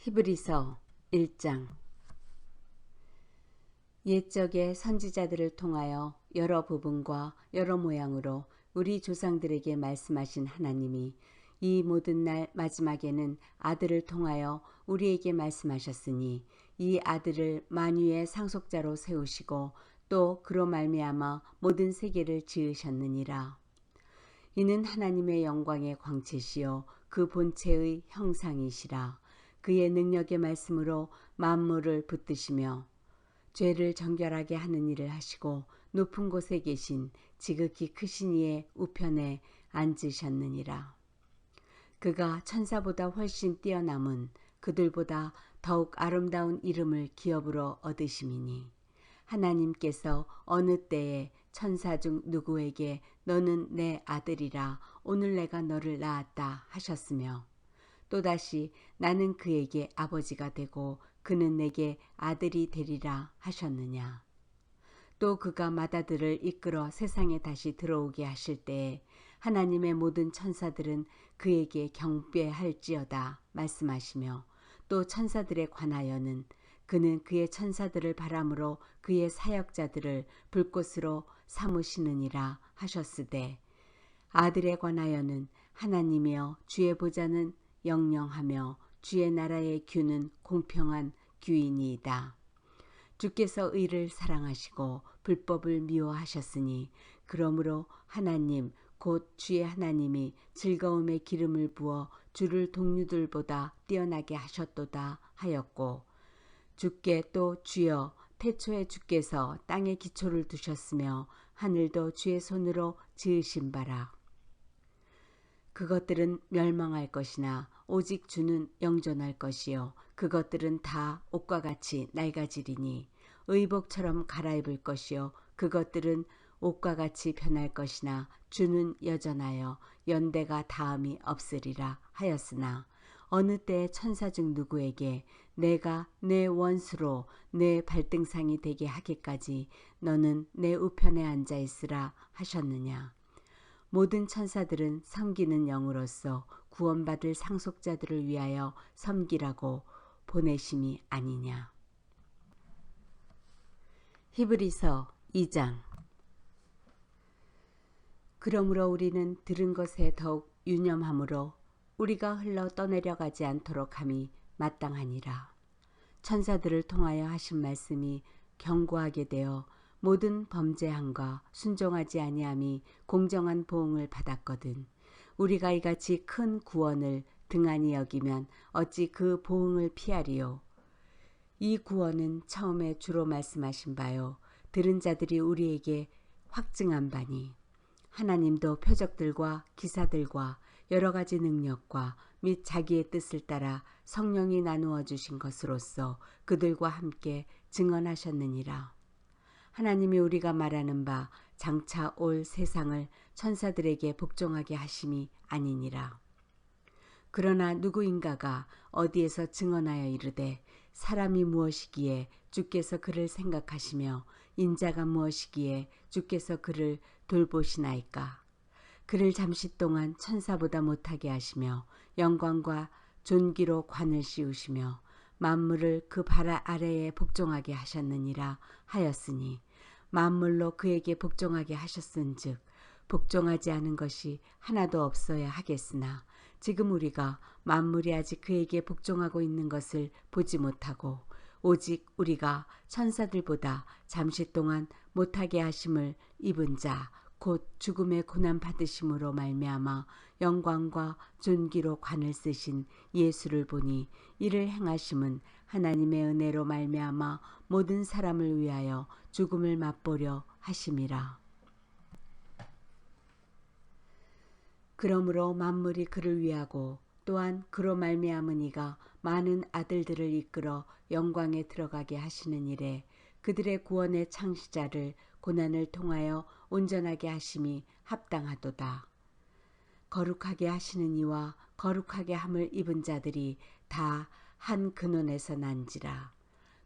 히브리서 1장. 옛적의 선지자들을 통하여 여러 부분과 여러 모양으로 우리 조상들에게 말씀하신 하나님이 이 모든 날 마지막에는 아들을 통하여 우리에게 말씀하셨으니 이 아들을 만유의 상속자로 세우시고 또 그로 말미암아 모든 세계를 지으셨느니라. 이는 하나님의 영광의 광채시요 그 본체의 형상이시라. 그의 능력의 말씀으로 만물을 붙드시며 죄를 정결하게 하는 일을 하시고 높은 곳에 계신 지극히 크신 이의 우편에 앉으셨느니라. 그가 천사보다 훨씬 뛰어남은 그들보다 더욱 아름다운 이름을 기업으로 얻으심이니 하나님께서 어느 때에 천사 중 누구에게 너는 내 아들이라 오늘 내가 너를 낳았다 하셨으며 또다시 나는 그에게 아버지가 되고 그는 내게 아들이 되리라 하셨느냐. 또 그가 맏아들을 이끌어 세상에 다시 들어오게 하실 때에 하나님의 모든 천사들은 그에게 경배할지어다 말씀하시며 또 천사들에 관하여는 그는 그의 천사들을 바람으로 그의 사역자들을 불꽃으로 삼으시느니라 하셨으되 아들에 관하여는 하나님이여 주의 보좌는 영영하며 주의 나라의 규는 공평한 규이니이다. 주께서 의를 사랑하시고 불법을 미워하셨으니 그러므로 하나님 곧 주의 하나님이 즐거움의 기름을 부어 주를 동류들보다 뛰어나게 하셨도다 하였고 주께 또 주여 태초에 주께서 땅에 기초를 두셨으며 하늘도 주의 손으로 지으신 바라. 그것들은 멸망할 것이나 오직 주는 영존할 것이요 그것들은 다 옷과 같이 낡아지리니 의복처럼 갈아입을 것이요 그것들은 옷과 같이 변할 것이나 주는 여전하여 연대가 다함이 없으리라 하였으나 어느 때에 천사 중 누구에게 내가 내 원수로 내 발등상이 되게 하기까지 너는 내 우편에 앉아 있으라 하셨느냐. 모든 천사들은 섬기는 영으로서 구원받을 상속자들을 위하여 섬기라고 보내심이 아니냐. 히브리서 2장. 그러므로 우리는 들은 것에 더욱 유념함으로 우리가 흘러 떠내려가지 않도록 함이 마땅하니라. 천사들을 통하여 하신 말씀이 견고하게 되어 모든 범죄함과 순종하지 아니함이 공정한 보응을 받았거든 우리가 이같이 큰 구원을 등한히 여기면 어찌 그 보응을 피하리요. 이 구원은 처음에 주로 말씀하신 바요 들은 자들이 우리에게 확증한 바니 하나님도 표적들과 기사들과 여러 가지 능력과 및 자기의 뜻을 따라 성령이 나누어 주신 것으로서 그들과 함께 증언하셨느니라. 하나님이 우리가 말하는 바 장차 올 세상을 천사들에게 복종하게 하심이 아니니라. 그러나 누구인가가 어디에서 증언하여 이르되 사람이 무엇이기에 주께서 그를 생각하시며 인자가 무엇이기에 주께서 그를 돌보시나이까. 그를 잠시 동안 천사보다 못하게 하시며 영광과 존귀로 관을 씌우시며 만물을 그 발 아래에 복종하게 하셨느니라 하였으니 만물로 그에게 복종하게 하셨은즉 복종하지 않은 것이 하나도 없어야 하겠으나 지금 우리가 만물이 아직 그에게 복종하고 있는 것을 보지 못하고 오직 우리가 천사들보다 잠시 동안 못하게 하심을 입은 자 곧 죽음의 고난 받으심으로 말미암아 영광과 존귀로 관을 쓰신 예수를 보니 이를 행하심은 하나님의 은혜로 말미암아 모든 사람을 위하여 죽음을 맛보려 하심이라. 그러므로 만물이 그를 위하고 또한 그로 말미암은 이가 많은 아들들을 이끌어 영광에 들어가게 하시는 일에 그들의 구원의 창시자를 고난을 통하여 온전하게 하심이 합당하도다. 거룩하게 하시는 이와 거룩하게 함을 입은 자들이 다 한 근원에서 난지라.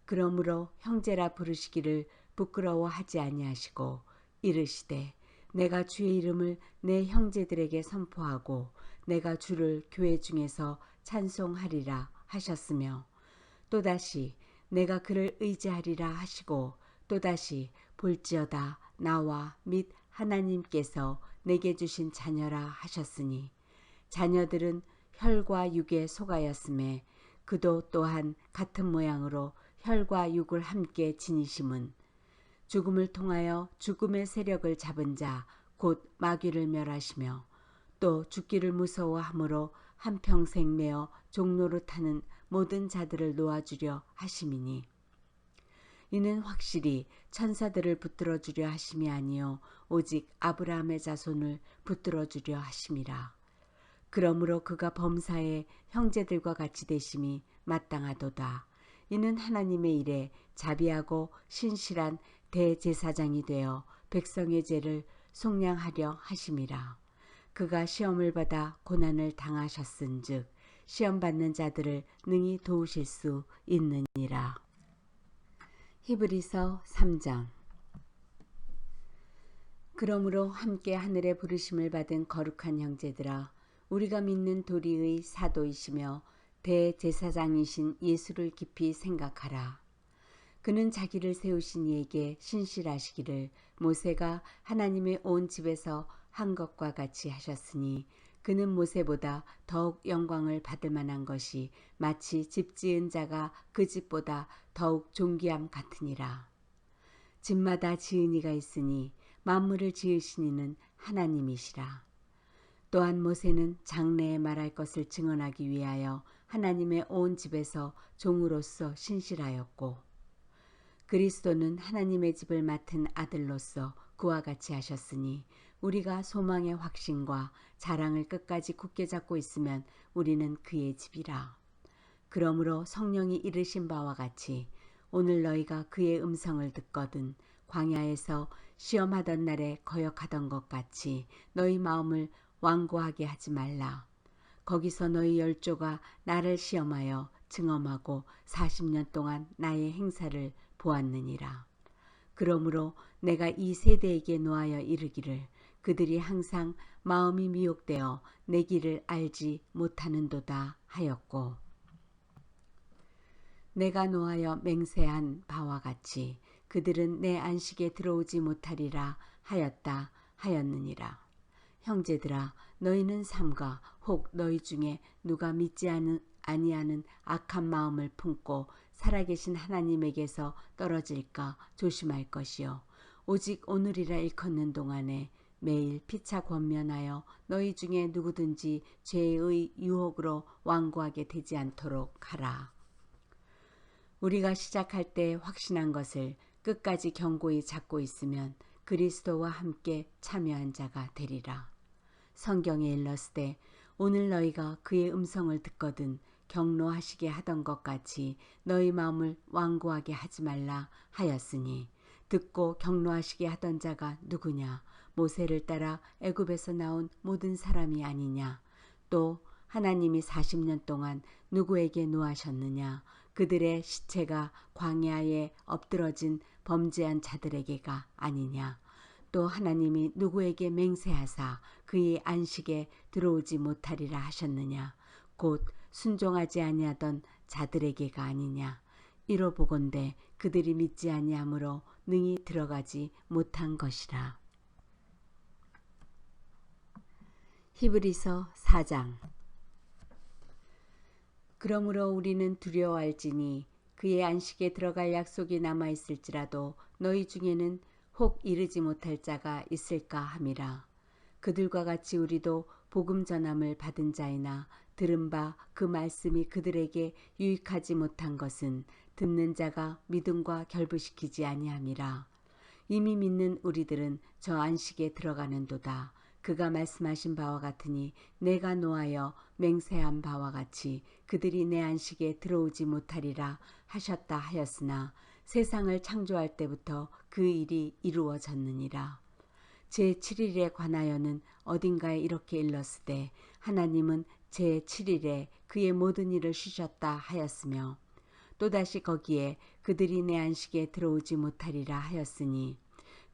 그러므로 형제라 부르시기를 부끄러워하지 아니하시고 이르시되 내가 주의 이름을 내 형제들에게 선포하고 내가 주를 교회 중에서 찬송하리라 하셨으며 또다시 내가 그를 의지하리라 하시고 또다시 볼지어다 나와 및 하나님께서 내게 주신 자녀라 하셨으니 자녀들은 혈과 육에 속하였음에 그도 또한 같은 모양으로 혈과 육을 함께 지니심은 죽음을 통하여 죽음의 세력을 잡은 자 곧 마귀를 멸하시며 또 죽기를 무서워함으로 한평생 매어 종노릇하는 모든 자들을 놓아주려 하심이니 이는 확실히 천사들을 붙들어 주려 하심이 아니요 오직 아브라함의 자손을 붙들어 주려 하심이라. 그러므로 그가 범사에 형제들과 같이 되심이 마땅하도다. 이는 하나님의 일에 자비하고 신실한 대제사장이 되어 백성의 죄를 속량하려 하심이라. 그가 시험을 받아 고난을 당하셨은즉 시험 받는 자들을 능히 도우실 수 있느니라. 히브리서 3장. 그러므로 함께 하늘의 부르심을 받은 거룩한 형제들아 우리가 믿는 도리의 사도이시며 대제사장이신 예수를 깊이 생각하라. 그는 자기를 세우신 이에게 신실하시기를 모세가 하나님의 온 집에서 한 것과 같이 하셨으니 그는 모세보다 더욱 영광을 받을 만한 것이 마치 집 지은 자가 그 집보다 더욱 존귀함 같으니라. 집마다 지은 이가 있으니 만물을 지으신 이는 하나님이시라. 또한 모세는 장래에 말할 것을 증언하기 위하여 하나님의 온 집에서 종으로서 신실하였고 그리스도는 하나님의 집을 맡은 아들로서 그와 같이 하셨으니 우리가 소망의 확신과 자랑을 끝까지 굳게 잡고 있으면 우리는 그의 집이라. 그러므로 성령이 이르신 바와 같이 오늘 너희가 그의 음성을 듣거든 광야에서 시험하던 날에 거역하던 것 같이 너희 마음을 완고하게 하지 말라. 거기서 너희 열조가 나를 시험하여 증언하고 40년 동안 나의 행사를 보았느니라. 그러므로 내가 이 세대에게 노하여 이르기를 그들이 항상 마음이 미혹되어 내 길을 알지 못하는도다 하였고 내가 노하여 맹세한 바와 같이 그들은 내 안식에 들어오지 못하리라 하였다 하였느니라. 형제들아 너희는 삼가 혹 너희 중에 누가 믿지 아니하는 악한 마음을 품고 살아계신 하나님에게서 떨어질까 조심할 것이요 오직 오늘이라 일컫는 동안에 매일 피차 권면하여 너희 중에 누구든지 죄의 유혹으로 완고하게 되지 않도록 하라. 우리가 시작할 때 확신한 것을 끝까지 견고히 잡고 있으면 그리스도와 함께 참여한 자가 되리라. 성경에 일렀으되 오늘 너희가 그의 음성을 듣거든 경노하시게 하던 것 같이 너희 마음을 완고하게 하지 말라 하였으니 듣고 경노하시게 하던 자가 누구냐? 모세를 따라 애굽에서 나온 모든 사람이 아니냐? 또 하나님이 40년 동안 누구에게 노하셨느냐? 그들의 시체가 광야에 엎드러진 범죄한 자들에게가 아니냐? 또 하나님이 누구에게 맹세하사 그의 안식에 들어오지 못하리라 하셨느냐? 곧 순종하지 아니하던 자들에게가 아니냐? 이로 보건대 그들이 믿지 아니하므로 능히 들어가지 못한 것이라. 히브리서 4장. 그러므로 우리는 두려워할지니 그의 안식에 들어갈 약속이 남아있을지라도 너희 중에는 혹 이르지 못할 자가 있을까 함이라. 그들과 같이 우리도 복음 전함을 받은 자이나 들은 바 그 말씀이 그들에게 유익하지 못한 것은 듣는 자가 믿음과 결부시키지 아니함이라. 이미 믿는 우리들은 저 안식에 들어가는도다. 그가 말씀하신 바와 같으니 내가 노하여 맹세한 바와 같이 그들이 내 안식에 들어오지 못하리라 하셨다 하였으나 세상을 창조할 때부터 그 일이 이루어졌느니라. 제7일에 관하여는 어딘가에 이렇게 일렀으되 하나님은 제7일에 그의 모든 일을 쉬셨다 하였으며 또다시 거기에 그들이 내 안식에 들어오지 못하리라 하였으니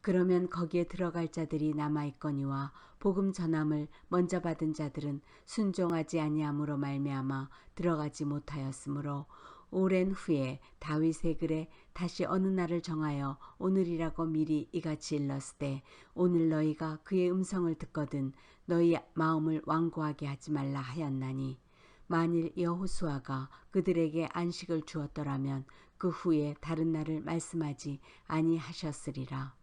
그러면 거기에 들어갈 자들이 남아있거니와 복음 전함을 먼저 받은 자들은 순종하지 아니함으로 말미암아 들어가지 못하였으므로 오랜 후에 다윗의 글에 다시 어느 날을 정하여 오늘이라고 미리 이같이 일렀으되 오늘 너희가 그의 음성을 듣거든 너희 마음을 완고하게 하지 말라 하였나니 만일 여호수아가 그들에게 안식을 주었더라면 그 후에 다른 날을 말씀하지 아니하셨으리라.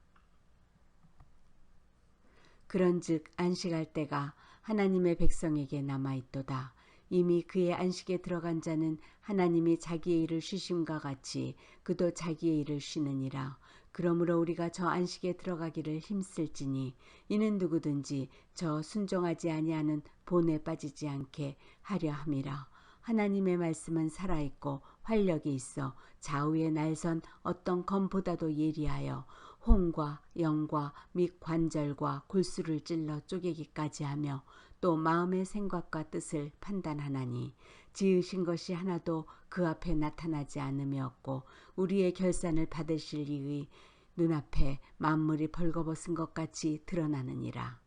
그런즉 안식할 때가 하나님의 백성에게 남아있도다. 이미 그의 안식에 들어간 자는 하나님이 자기의 일을 쉬심과 같이 그도 자기의 일을 쉬느니라. 그러므로 우리가 저 안식에 들어가기를 힘쓸지니 이는 누구든지 저 순종하지 아니하는 본에 빠지지 않게 하려 함이라. 하나님의 말씀은 살아있고 활력이 있어 좌우에 날선 어떤 검보다도 예리하여 혼과 영과 및 관절과 골수를 찔러 쪼개기까지 하며 또 마음의 생각과 뜻을 판단하나니 지으신 것이 하나도 그 앞에 나타나지 않음이 없고 우리의 결산을 받으실 이의 눈앞에 만물이 벌거벗은 것 같이 드러나느니라.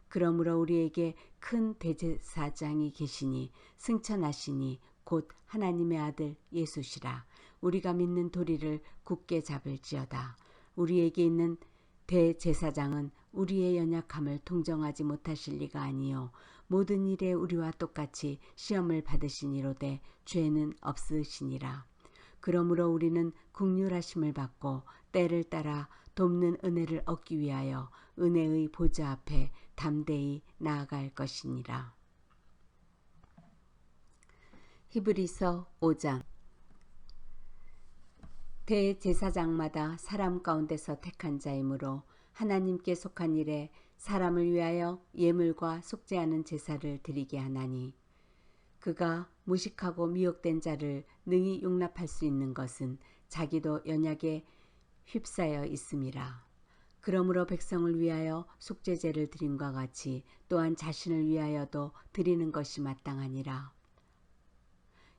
그러므로 우리에게 큰 대제사장이 계시니 승천하시니 곧 하나님의 아들 예수시라. 우리가 믿는 도리를 굳게 잡을지어다. 우리에게 있는 대제사장은 우리의 연약함을 동정하지 못하실 리가 아니요 모든 일에 우리와 똑같이 시험을 받으시니로되 죄는 없으시니라. 그러므로 우리는 긍휼하심을 받고 때를 따라 돕는 은혜를 얻기 위하여 은혜의 보좌 앞에 담대히 나아갈 것이니라. 히브리서 5장. 대제사장마다 사람 가운데서 택한 자이므로 하나님께 속한 일에 사람을 위하여 예물과 속죄하는 제사를 드리게 하나니 그가 무식하고 미혹된 자를 능히 용납할 수 있는 것은 자기도 연약에 휩싸여 있음이라. 그러므로 백성을 위하여 속죄제를 드림과 같이 또한 자신을 위하여도 드리는 것이 마땅하니라.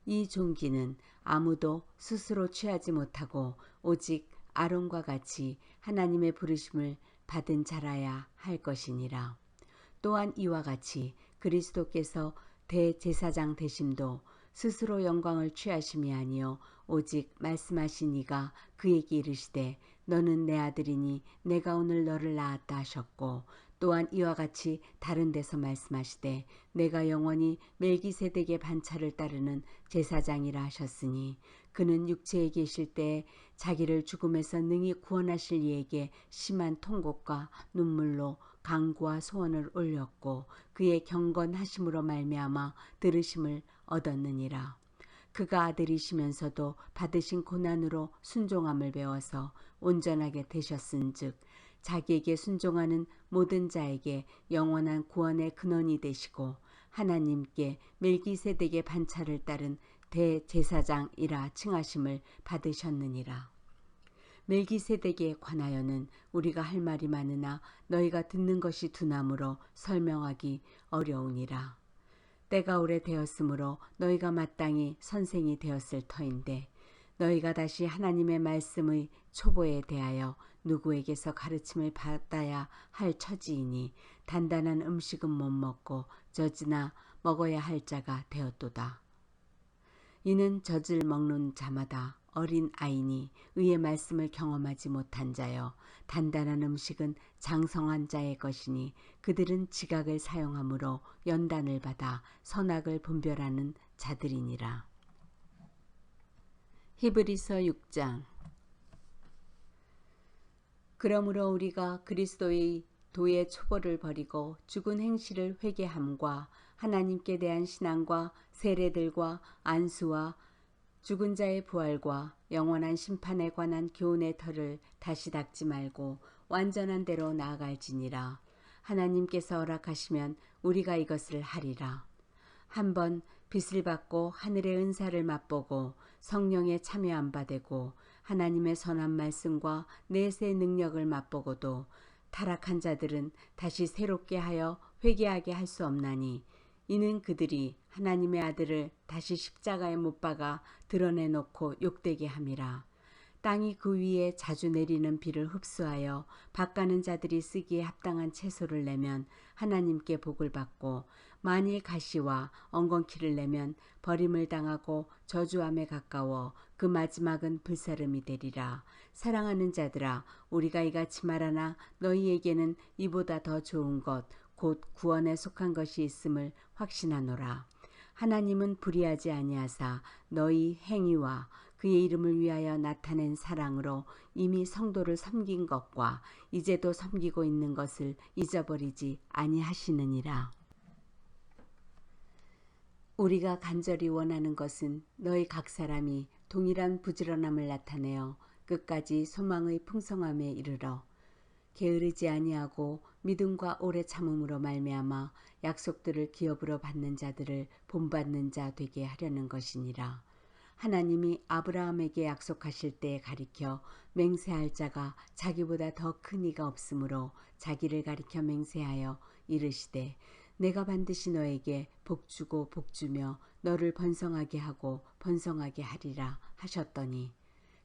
이 종기는 아무도 스스로 취하지 못하고 오직 아론과 같이 하나님의 부르심을 받은 자라야 할 것이니라. 또한 이와 같이 그리스도께서 대제사장 되심도 스스로 영광을 취하심이 아니요 오직 말씀하신 이가 그에게 이르시되 너는 내 아들이니 내가 오늘 너를 낳았다 하셨고 또한 이와 같이 다른 데서 말씀하시되 내가 영원히 멜기세덱의 반차를 따르는 제사장이라 하셨으니 그는 육체에 계실 때에 자기를 죽음에서 능히 구원하실 이에게 심한 통곡과 눈물로 간구와 소원을 올렸고 그의 경건하심으로 말미암아 들으심을 얻었느니라. 그가 아들이시면서도 받으신 고난으로 순종함을 배워서 온전하게 되셨은즉 자기에게 순종하는 모든 자에게 영원한 구원의 근원이 되시고 하나님께 멜기세덱의 반차를 따른 대제사장이라 칭하심을 받으셨느니라. 멜기세덱에 관하여는 우리가 할 말이 많으나 너희가 듣는 것이 둔함으로 설명하기 어려우니라. 때가 오래되었으므로 너희가 마땅히 선생이 되었을 터인데 너희가 다시 하나님의 말씀의 초보에 대하여 누구에게서 가르침을 받아야 할 처지이니 단단한 음식은 못 먹고 젖이나 먹어야 할 자가 되었도다. 이는 젖을 먹는 자마다 어린 아이니 의의 말씀을 경험하지 못한 자여 단단한 음식은 장성한 자의 것이니 그들은 지각을 사용함으로 연단을 받아 선악을 분별하는 자들이니라. 히브리서 6장. 그러므로 우리가 그리스도의 도의 초보를 버리고 죽은 행실을 회개함과 하나님께 대한 신앙과 세례들과 안수와 죽은 자의 부활과 영원한 심판에 관한 교훈의 털을 다시 닦지 말고 완전한 대로 나아갈지니라. 하나님께서 허락하시면 우리가 이것을 하리라. 한번 빛을 받고 하늘의 은사를 맛보고 성령에 참여 안 받고 하나님의 선한 말씀과 내세 능력을 맛보고도 타락한 자들은 다시 새롭게 하여 회개하게 할 수 없나니 이는 그들이 하나님의 아들을 다시 십자가에 못 박아 드러내놓고 욕되게 함이라. 땅이 그 위에 자주 내리는 비를 흡수하여 밭가는 자들이 쓰기에 합당한 채소를 내면 하나님께 복을 받고, 만일 가시와 엉겅퀴를 내면 버림을 당하고 저주함에 가까워 그 마지막은 불사름이 되리라. 사랑하는 자들아, 우리가 이같이 말하나 너희에게는 이보다 더 좋은 것 곧 구원에 속한 것이 있음을 확신하노라. 하나님은 불의하지 아니하사 너희 행위와 그의 이름을 위하여 나타낸 사랑으로 이미 성도를 섬긴 것과 이제도 섬기고 있는 것을 잊어버리지 아니하시느니라. 우리가 간절히 원하는 것은 너희 각 사람이 동일한 부지런함을 나타내어 끝까지 소망의 풍성함에 이르러 게으르지 아니하고 믿음과 오래 참음으로 말미암아 약속들을 기업으로 받는 자들을 본받는 자 되게 하려는 것이니라. 하나님이 아브라함에게 약속하실 때에 가리켜 맹세할 자가 자기보다 더 큰 이가 없으므로 자기를 가리켜 맹세하여 이르시되 내가 반드시 너에게 복주고 복주며 너를 번성하게 하고 번성하게 하리라 하셨더니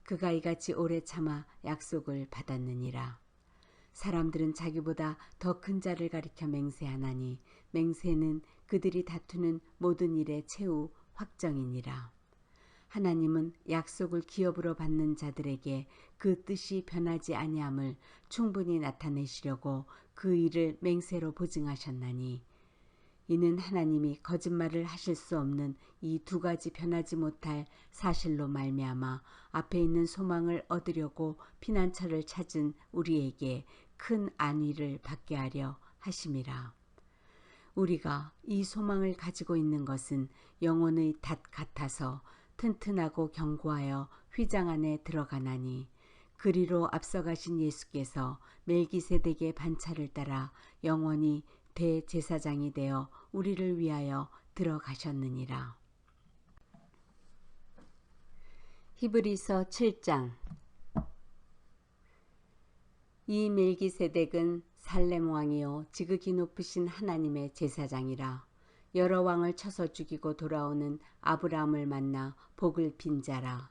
그가 이같이 오래 참아 약속을 받았느니라. 사람들은 자기보다 더 큰 자를 가리켜 맹세하나니 맹세는 그들이 다투는 모든 일의 최후 확정이니라. 하나님은 약속을 기업으로 받는 자들에게 그 뜻이 변하지 아니함을 충분히 나타내시려고 그 일을 맹세로 보증하셨나니 이는 하나님이 거짓말을 하실 수 없는 이 두 가지 변하지 못할 사실로 말미암아 앞에 있는 소망을 얻으려고 피난처를 찾은 우리에게 큰 안위를 받게 하려 하심이라. 우리가 이 소망을 가지고 있는 것은 영혼의 닷 같아서 튼튼하고 견고하여 휘장 안에 들어가나니 그리로 앞서가신 예수께서 멜기세덱의 반차를 따라 영원히 대제사장이 되어 우리를 위하여 들어가셨느니라. 히브리서 7장. 이 멜기세덱은 살렘 왕이요 지극히 높으신 하나님의 제사장이라. 여러 왕을 쳐서 죽이고 돌아오는 아브라함을 만나 복을 빈 자라.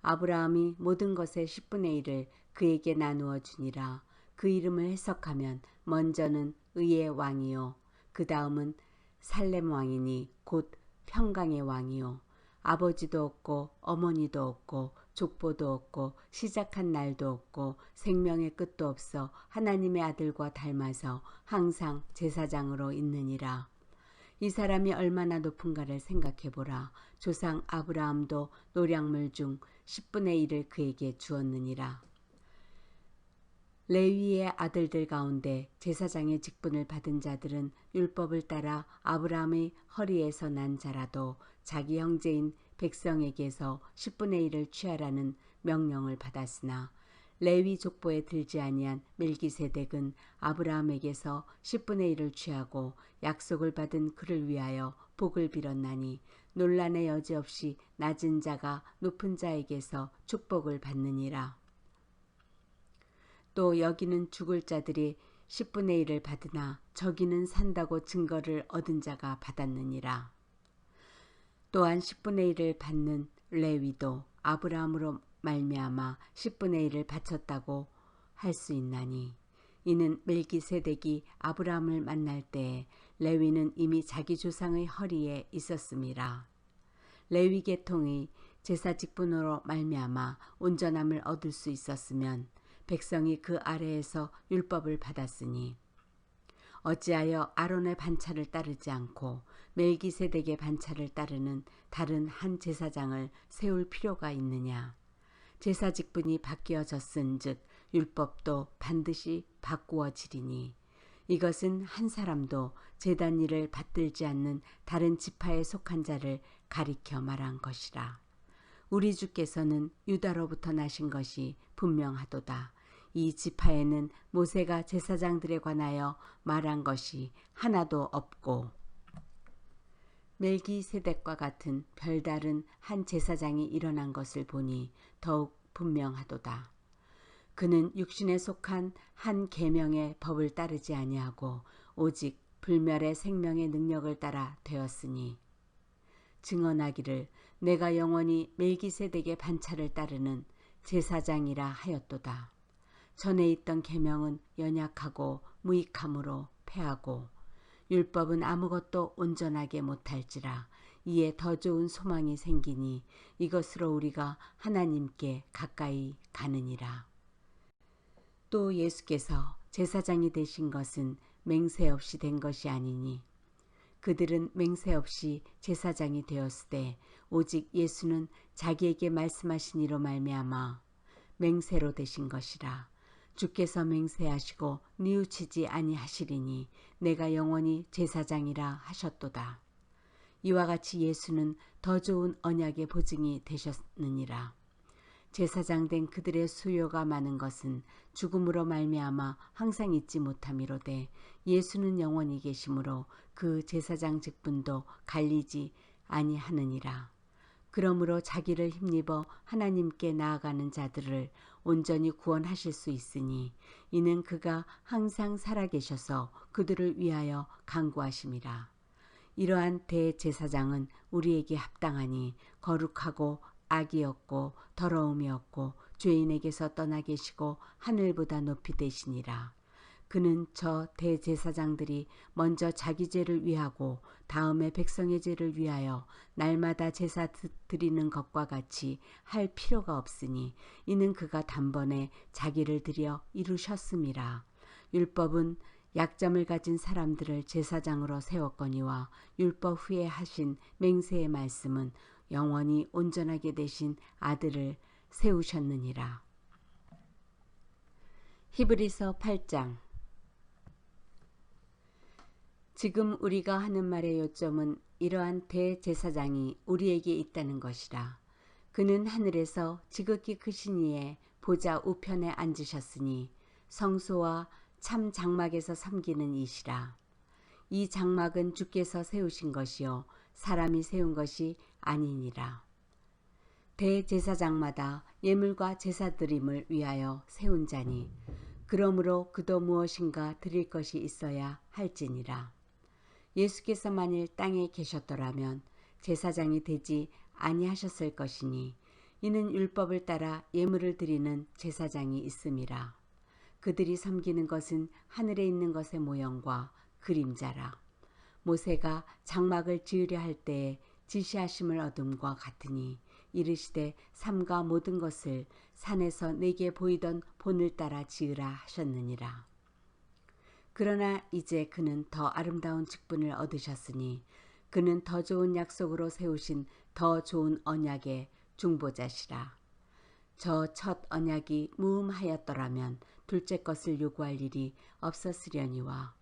아브라함이 모든 것의 10분의 1을 그에게 나누어 주니라. 그 이름을 해석하면 먼저는 의의 왕이요 그 다음은 살렘 왕이니 곧 평강의 왕이요 아버지도 없고 어머니도 없고 족보도 없고 시작한 날도 없고 생명의 끝도 없어 하나님의 아들과 닮아서 항상 제사장으로 있느니라. 이 사람이 얼마나 높은가를 생각해보라. 조상 아브라함도 노량물 중 10분의 1을 그에게 주었느니라. 레위의 아들들 가운데 제사장의 직분을 받은 자들은 율법을 따라 아브라함의 허리에서 난 자라도 자기 형제인 백성에게서 10분의 1을 취하라는 명령을 받았으나 레위 족보에 들지 아니한 멜기세덱은 아브라함에게서 10분의 1을 취하고 약속을 받은 그를 위하여 복을 빌었나니 논란의 여지 없이 낮은 자가 높은 자에게서 축복을 받느니라. 또 여기는 죽을 자들이 10분의 1을 받으나 저기는 산다고 증거를 얻은 자가 받았느니라. 또한 10분의 1을 받는 레위도 아브라함으로 말미암아 10분의 1을 바쳤다고 할 수 있나니 이는 멜기세덱이 아브라함을 만날 때에 레위는 이미 자기 조상의 허리에 있었음이라. 레위 계통의 제사 직분으로 말미암아 온전함을 얻을 수 있었으면 백성이 그 아래에서 율법을 받았으니 어찌하여 아론의 반차를 따르지 않고 멜기세덱의 반차를 따르는 다른 한 제사장을 세울 필요가 있느냐. 제사 직분이 바뀌어졌은즉 율법도 반드시 바꾸어지리니 이것은 한 사람도 제단 일을 받들지 않는 다른 지파에 속한 자를 가리켜 말한 것이라. 우리 주께서는 유다로부터 나신 것이 분명하도다. 이 지파에는 모세가 제사장들에 관하여 말한 것이 하나도 없고 멜기세덱과 같은 별다른 한 제사장이 일어난 것을 보니 더욱 분명하도다. 그는 육신에 속한 한 계명의 법을 따르지 아니하고 오직 불멸의 생명의 능력을 따라 되었으니 증언하기를 내가 영원히 멜기세덱의 반차를 따르는 제사장이라 하였도다. 전에 있던 계명은 연약하고 무익함으로 패하고 율법은 아무것도 온전하게 못할지라. 이에 더 좋은 소망이 생기니 이것으로 우리가 하나님께 가까이 가느니라. 또 예수께서 제사장이 되신 것은 맹세 없이 된 것이 아니니 그들은 맹세 없이 제사장이 되었으되 오직 예수는 자기에게 말씀하신 이로 말미암아 맹세로 되신 것이라. 주께서 맹세하시고 뉘우치지 아니하시리니 내가 영원히 제사장이라 하셨도다. 이와 같이 예수는 더 좋은 언약의 보증이 되셨느니라. 제사장 된 그들의 수요가 많은 것은 죽음으로 말미암아 항상 잊지 못함이로되 예수는 영원히 계심으로 그 제사장 직분도 갈리지 아니하느니라. 그러므로 자기를 힘입어 하나님께 나아가는 자들을 온전히 구원하실 수 있으니 이는 그가 항상 살아계셔서 그들을 위하여 간구하심이라. 이러한 대제사장은 우리에게 합당하니 거룩하고 악이 없고 더러움이 없고 죄인에게서 떠나 계시고 하늘보다 높이 되시니라. 그는 저 대제사장들이 먼저 자기 죄를 위하고 다음에 백성의 죄를 위하여 날마다 제사 드리는 것과 같이 할 필요가 없으니 이는 그가 단번에 자기를 드려 이루셨음이라. 율법은 약점을 가진 사람들을 제사장으로 세웠거니와 율법 후에 하신 맹세의 말씀은 영원히 온전하게 되신 아들을 세우셨느니라. 히브리서 8장. 지금 우리가 하는 말의 요점은 이러한 대제사장이 우리에게 있다는 것이라. 그는 하늘에서 지극히 크신 이의 보좌 우편에 앉으셨으니 성소와 참 장막에서 섬기는 이시라. 이 장막은 주께서 세우신 것이요 사람이 세운 것이 아니니라. 대제사장마다 예물과 제사드림을 위하여 세운 자니 그러므로 그도 무엇인가 드릴 것이 있어야 할지니라. 예수께서 만일 땅에 계셨더라면 제사장이 되지 아니하셨을 것이니 이는 율법을 따라 예물을 드리는 제사장이 있음이라. 그들이 섬기는 것은 하늘에 있는 것의 모형과 그림자라. 모세가 장막을 지으려 할 때에 지시하심을 얻음과 같으니 이르시되 삼가 모든 것을 산에서 내게 보이던 본을 따라 지으라 하셨느니라. 그러나 이제 그는 더 아름다운 직분을 얻으셨으니 그는 더 좋은 약속으로 세우신 더 좋은 언약의 중보자시라. 저 첫 언약이 무음하였더라면 둘째 것을 요구할 일이 없었으려니와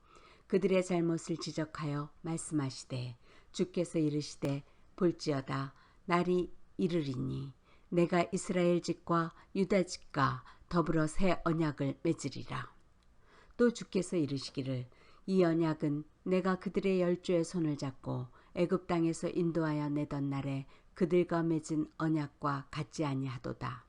그들의 잘못을 지적하여 말씀하시되 주께서 이르시되 볼지어다 날이 이르리니 내가 이스라엘 집과 유다 집과 더불어 새 언약을 맺으리라. 또 주께서 이르시기를 이 언약은 내가 그들의 열조의 손을 잡고 애굽 땅에서 인도하여 내던 날에 그들과 맺은 언약과 같지 아니하도다.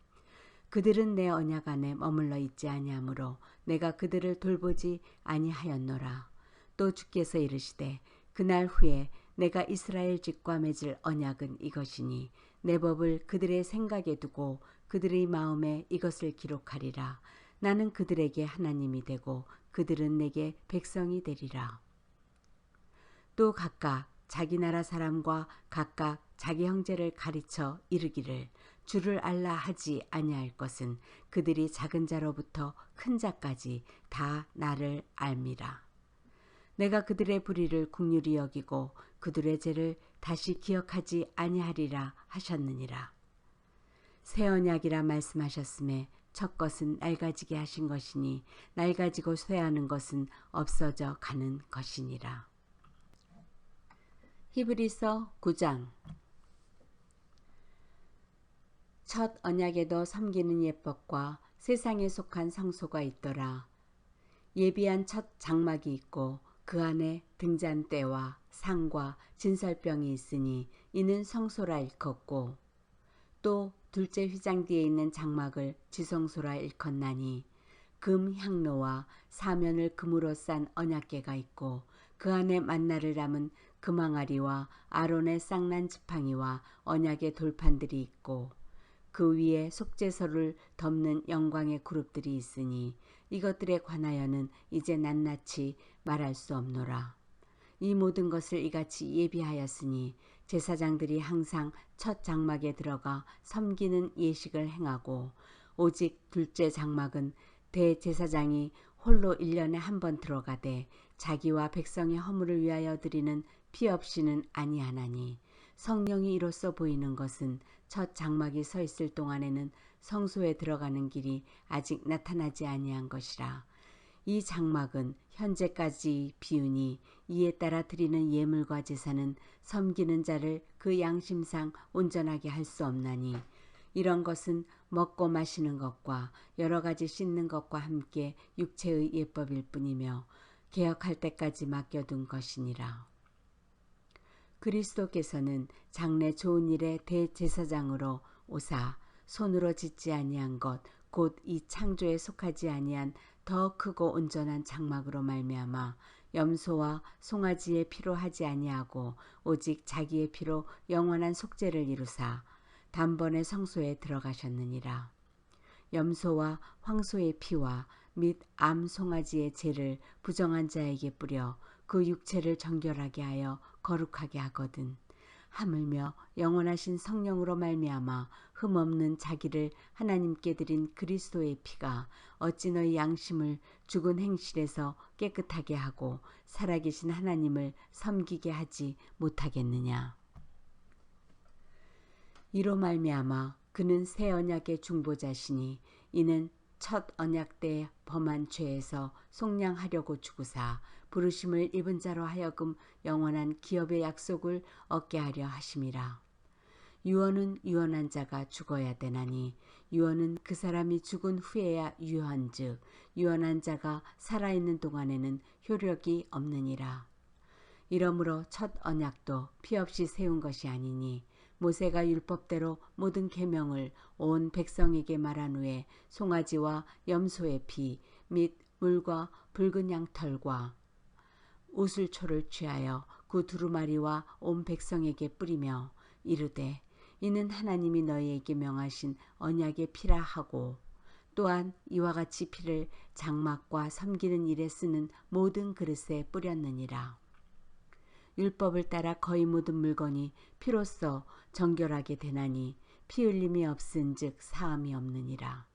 그들은 내 언약 안에 머물러 있지 아니하므로 내가 그들을 돌보지 아니하였노라. 또 주께서 이르시되 그날 후에 내가 이스라엘 집과 맺을 언약은 이것이니 내 법을 그들의 생각에 두고 그들의 마음에 이것을 기록하리라. 나는 그들에게 하나님이 되고 그들은 내게 백성이 되리라. 또 각각 자기 나라 사람과 각각 자기 형제를 가르쳐 이르기를 주를 알라 하지 아니할 것은 그들이 작은 자로부터 큰 자까지 다 나를 알미라. 내가 그들의 불의를 긍휼히 여기고 그들의 죄를 다시 기억하지 아니하리라 하셨느니라. 새 언약이라 말씀하셨음에 첫 것은 낡아지게 하신 것이니 낡아지고 쇠하는 것은 없어져 가는 것이니라. 히브리서 9장. 첫 언약에도 섬기는 예법과 세상에 속한 성소가 있더라. 예비한 첫 장막이 있고 그 안에 등잔대와 상과 진설병이 있으니 이는 성소라 일컫고 또 둘째 휘장 뒤에 있는 장막을 지성소라 일컫나니 금 향로와 사면을 금으로 싼 언약궤가 있고 그 안에 만나를 담은 금항아리와 아론의 쌍난 지팡이와 언약의 돌판들이 있고 그 위에 속죄소를 덮는 영광의 그룹들이 있으니 이것들에 관하여는 이제 낱낱이 말할 수 없노라. 이 모든 것을 이같이 예비하였으니 제사장들이 항상 첫 장막에 들어가 섬기는 예식을 행하고 오직 둘째 장막은 대제사장이 홀로 1년에 한 번 들어가되 자기와 백성의 허물을 위하여 드리는 피 없이는 아니하나니 성령이 이로써 보이는 것은 첫 장막이 서 있을 동안에는 성소에 들어가는 길이 아직 나타나지 아니한 것이라. 이 장막은 현재까지 비우니 이에 따라 드리는 예물과 제사는 섬기는 자를 그 양심상 온전하게 할 수 없나니 이런 것은 먹고 마시는 것과 여러 가지 씻는 것과 함께 육체의 예법일 뿐이며 개혁할 때까지 맡겨둔 것이니라. 그리스도께서는 장래 좋은 일의 대제사장으로 오사 손으로 짓지 아니한 것 곧 이 창조에 속하지 아니한 더 크고 온전한 장막으로 말미암아 염소와 송아지의 피로 하지 아니하고 오직 자기의 피로 영원한 속죄를 이루사 단번에 성소에 들어가셨느니라. 염소와 황소의 피와 및 암 송아지의 죄를 부정한 자에게 뿌려 그 육체를 정결하게 하여 거룩하게 하거든 하물며 영원하신 성령으로 말미암아 흠없는 자기를 하나님께 드린 그리스도의 피가 어찌 너희 양심을 죽은 행실에서 깨끗하게 하고 살아계신 하나님을 섬기게 하지 못하겠느냐. 이로 말미암아 그는 새 언약의 중보자시니 이는 첫 언약 때 범한 죄에서 속량하려고 죽으사 부르심을 입은 자로 하여금 영원한 기업의 약속을 얻게 하려 하심이라. 유언은 유언한 자가 죽어야 되나니 유언은 그 사람이 죽은 후에야 유효한즉 유언한 자가 살아있는 동안에는 효력이 없느니라. 이러므로 첫 언약도 피 없이 세운 것이 아니니 모세가 율법대로 모든 계명을 온 백성에게 말한 후에 송아지와 염소의 피 및 물과 붉은 양털과 우슬초를 취하여 그 두루마리와 온 백성에게 뿌리며 이르되 이는 하나님이 너희에게 명하신 언약의 피라 하고 또한 이와 같이 피를 장막과 섬기는 일에 쓰는 모든 그릇에 뿌렸느니라. 율법을 따라 거의 모든 물건이 피로써 정결하게 되나니 피 흘림이 없은즉 사함이 없느니라.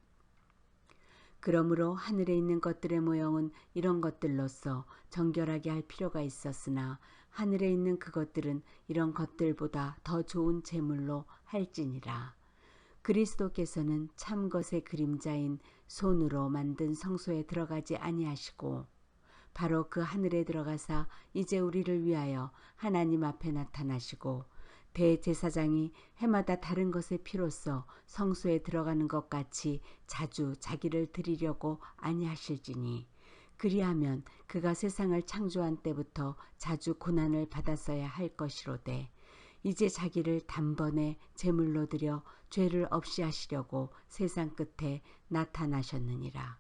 그러므로 하늘에 있는 것들의 모형은 이런 것들로서 정결하게 할 필요가 있었으나 하늘에 있는 그것들은 이런 것들보다 더 좋은 제물로 할지니라. 그리스도께서는 참 것의 그림자인 손으로 만든 성소에 들어가지 아니하시고 바로 그 하늘에 들어가사 이제 우리를 위하여 하나님 앞에 나타나시고 대제사장이 해마다 다른 것의 피로써 성소에 들어가는 것 같이 자주 자기를 드리려고 아니하실지니 그리하면 그가 세상을 창조한 때부터 자주 고난을 받았어야 할 것이로되 이제 자기를 단번에 제물로 드려 죄를 없이 하시려고 세상 끝에 나타나셨느니라.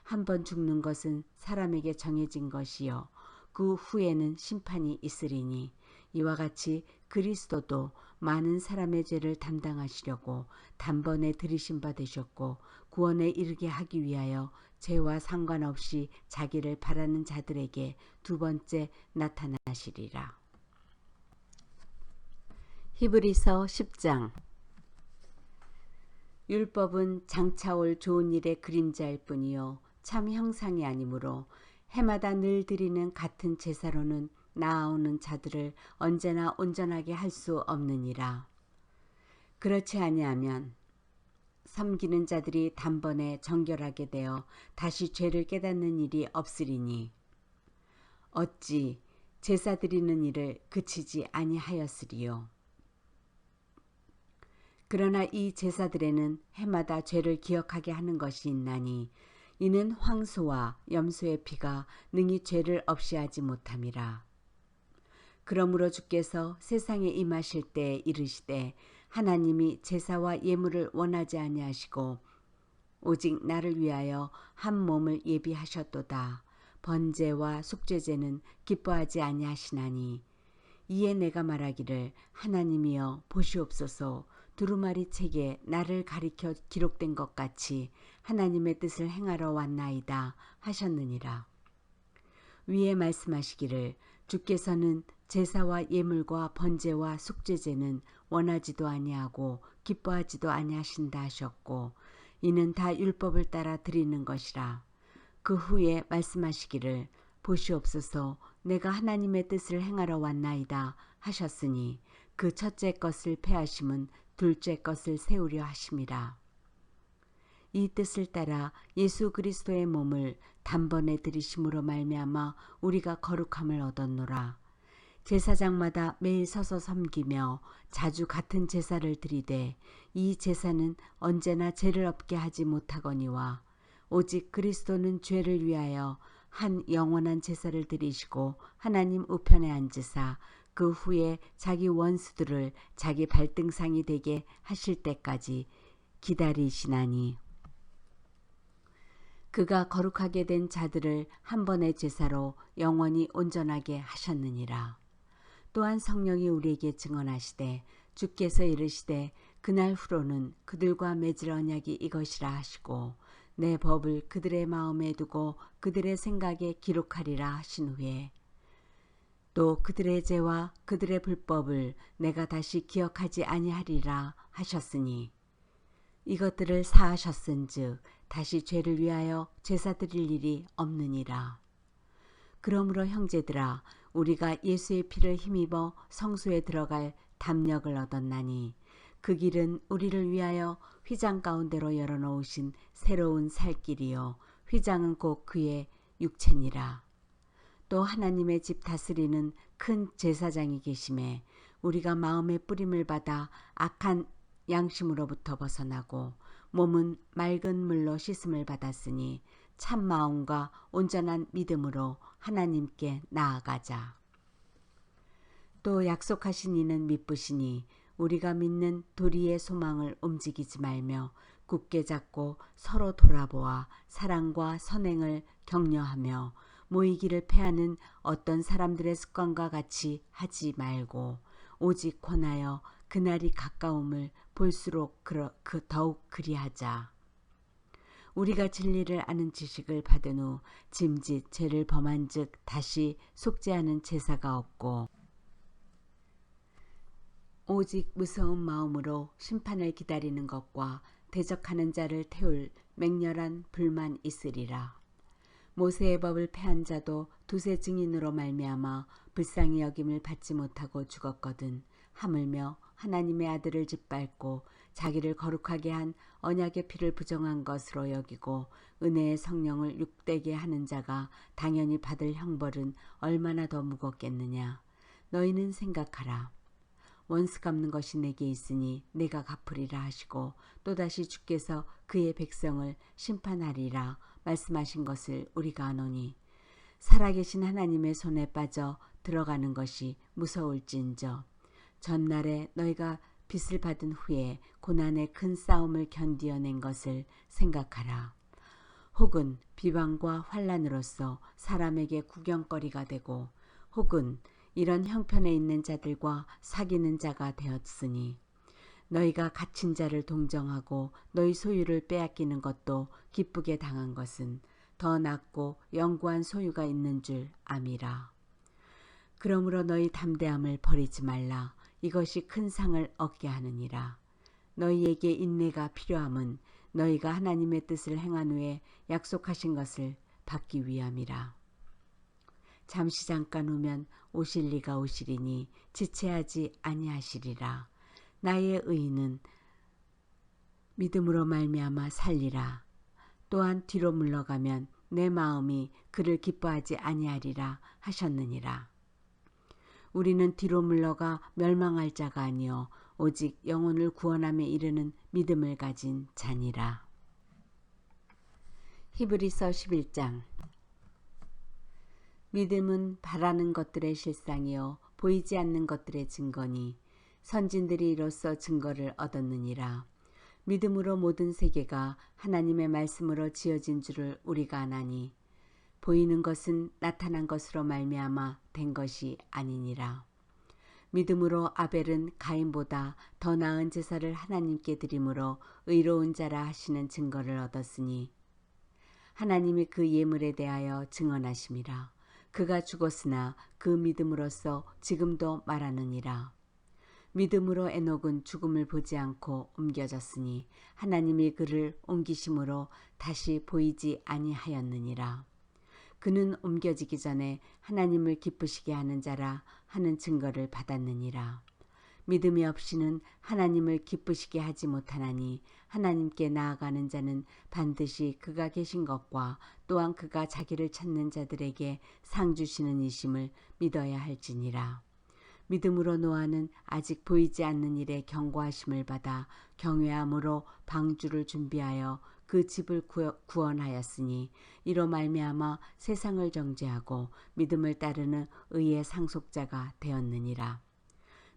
한 번 죽는 것은 사람에게 정해진 것이요 그 후에는 심판이 있으리니 이와 같이 그리스도도 많은 사람의 죄를 담당하시려고 단번에 들이심 받으셨고 구원에 이르게 하기 위하여 죄와 상관없이 자기를 바라는 자들에게 두 번째 나타나시리라. 히브리서 10장. 율법은 장차 올 좋은 일의 그림자일 뿐이요 참 형상이 아니므로 해마다 늘 드리는 같은 제사로는 나아오는 자들을 언제나 온전하게 할 수 없느니라. 그렇지 아니하면 섬기는 자들이 단번에 정결하게 되어 다시 죄를 깨닫는 일이 없으리니 어찌 제사 드리는 일을 그치지 아니하였으리요. 그러나 이 제사들에는 해마다 죄를 기억하게 하는 것이 있나니 이는 황소와 염소의 피가 능히 죄를 없이 하지 못함이라. 그러므로 주께서 세상에 임하실 때 이르시되 하나님이 제사와 예물을 원하지 아니하시고 오직 나를 위하여 한 몸을 예비하셨도다. 번제와 속죄제는 기뻐하지 아니하시나니 이에 내가 말하기를 하나님이여 보시옵소서 두루마리 책에 나를 가리켜 기록된 것 같이 하나님의 뜻을 행하러 왔나이다 하셨느니라. 위에 말씀하시기를 주께서는 제사와 예물과 번제와 속죄제는 원하지도 아니하고 기뻐하지도 아니하신다 하셨고 이는 다 율법을 따라 드리는 것이라. 그 후에 말씀하시기를 보시옵소서 내가 하나님의 뜻을 행하러 왔나이다 하셨으니 그 첫째 것을 패하심은 둘째 것을 세우려 하심이라. 이 뜻을 따라 예수 그리스도의 몸을 단번에 들이심으로 말미암아 우리가 거룩함을 얻었노라. 제사장마다 매일 서서 섬기며 자주 같은 제사를 드리되 이 제사는 언제나 죄를 없게 하지 못하거니와 오직 그리스도는 죄를 위하여 한 영원한 제사를 드리시고 하나님 우편에 앉으사 그 후에 자기 원수들을 자기 발등상이 되게 하실 때까지 기다리시나니 그가 거룩하게 된 자들을 한 번의 제사로 영원히 온전하게 하셨느니라. 또한 성령이 우리에게 증언하시되 주께서 이르시되 그날 후로는 그들과 맺을 언약이 이것이라 하시고 내 법을 그들의 마음에 두고 그들의 생각에 기록하리라 하신 후에 또 그들의 죄와 그들의 불법을 내가 다시 기억하지 아니하리라 하셨으니 이것들을 사하셨은즉 다시 죄를 위하여 제사 드릴 일이 없느니라. 그러므로 형제들아 우리가 예수의 피를 힘입어 성소에 들어갈 담력을 얻었나니 그 길은 우리를 위하여 휘장 가운데로 열어놓으신 새로운 살 길이요 휘장은 곧 그의 육체니라. 또 하나님의 집 다스리는 큰 제사장이 계심에 우리가 마음의 뿌림을 받아 악한 양심으로부터 벗어나고 몸은 맑은 물로 씻음을 받았으니 참 마음과 온전한 믿음으로 하나님께 나아가자. 또 약속하신 이는 미쁘시니 우리가 믿는 도리의 소망을 움직이지 말며 굳게 잡고 서로 돌아보아 사랑과 선행을 격려하며 모이기를 패하는 어떤 사람들의 습관과 같이 하지 말고 오직 권하여 그날이 가까움을 볼수록 더욱 그리하자. 우리가 진리를 아는 지식을 받은 후 짐짓 죄를 범한 즉 다시 속죄하는 제사가 없고 오직 무서운 마음으로 심판을 기다리는 것과 대적하는 자를 태울 맹렬한 불만 있으리라. 모세의 법을 패한 자도 두세 증인으로 말미암아 불쌍히 여김을 받지 못하고 죽었거든 하물며 하나님의 아들을 짓밟고 자기를 거룩하게 한 언약의 피를 부정한 것으로 여기고 은혜의 성령을 욕되게 하는 자가 당연히 받을 형벌은 얼마나 더 무겁겠느냐. 너희는 생각하라. 원수 갚는 것이 내게 있으니 내가 갚으리라 하시고 또다시 주께서 그의 백성을 심판하리라 말씀하신 것을 우리가 아노니 살아계신 하나님의 손에 빠져 들어가는 것이 무서울진저 전날에 너희가 빚을 받은 후에 고난의 큰 싸움을 견디어낸 것을 생각하라. 혹은 비방과 환난으로서 사람에게 구경거리가 되고 혹은 이런 형편에 있는 자들과 사귀는 자가 되었으니 너희가 갇힌 자를 동정하고 너희 소유를 빼앗기는 것도 기쁘게 당한 것은 더 낫고 영구한 소유가 있는 줄 암이라. 그러므로 너희 담대함을 버리지 말라. 이것이 큰 상을 얻게 하느니라. 너희에게 인내가 필요함은 너희가 하나님의 뜻을 행한 후에 약속하신 것을 받기 위함이라. 잠시 잠깐 후면 오실 리가 오시리니 지체하지 아니하시리라. 나의 의인은 믿음으로 말미암아 살리라. 또한 뒤로 물러가면 내 마음이 그를 기뻐하지 아니하리라 하셨느니라. 우리는 뒤로 물러가 멸망할 자가 아니요 오직 영혼을 구원함에 이르는 믿음을 가진 자니라. 히브리서 11장. 믿음은 바라는 것들의 실상이요 보이지 않는 것들의 증거니 선진들이 이로써 증거를 얻었느니라. 믿음으로 모든 세계가 하나님의 말씀으로 지어진 줄을 우리가 아나니 보이는 것은 나타난 것으로 말미암아 된 것이 아니니라. 믿음으로 아벨은 가인보다 더 나은 제사를 하나님께 드림으로 의로운 자라 하시는 증거를 얻었으니 하나님이 그 예물에 대하여 증언하심이라. 그가 죽었으나 그 믿음으로써 지금도 말하느니라. 믿음으로 에녹은 죽음을 보지 않고 옮겨졌으니 하나님이 그를 옮기심으로 다시 보이지 아니하였느니라. 그는 옮겨지기 전에 하나님을 기쁘시게 하는 자라 하는 증거를 받았느니라. 믿음이 없이는 하나님을 기쁘시게 하지 못하나니 하나님께 나아가는 자는 반드시 그가 계신 것과 또한 그가 자기를 찾는 자들에게 상 주시는 이심을 믿어야 할지니라. 믿음으로 노아는 아직 보이지 않는 일에 경고하심을 받아 경외함으로 방주를 준비하여 그 집을 구원하였으니 이로 말미암아 세상을 정죄하고 믿음을 따르는 의의 상속자가 되었느니라.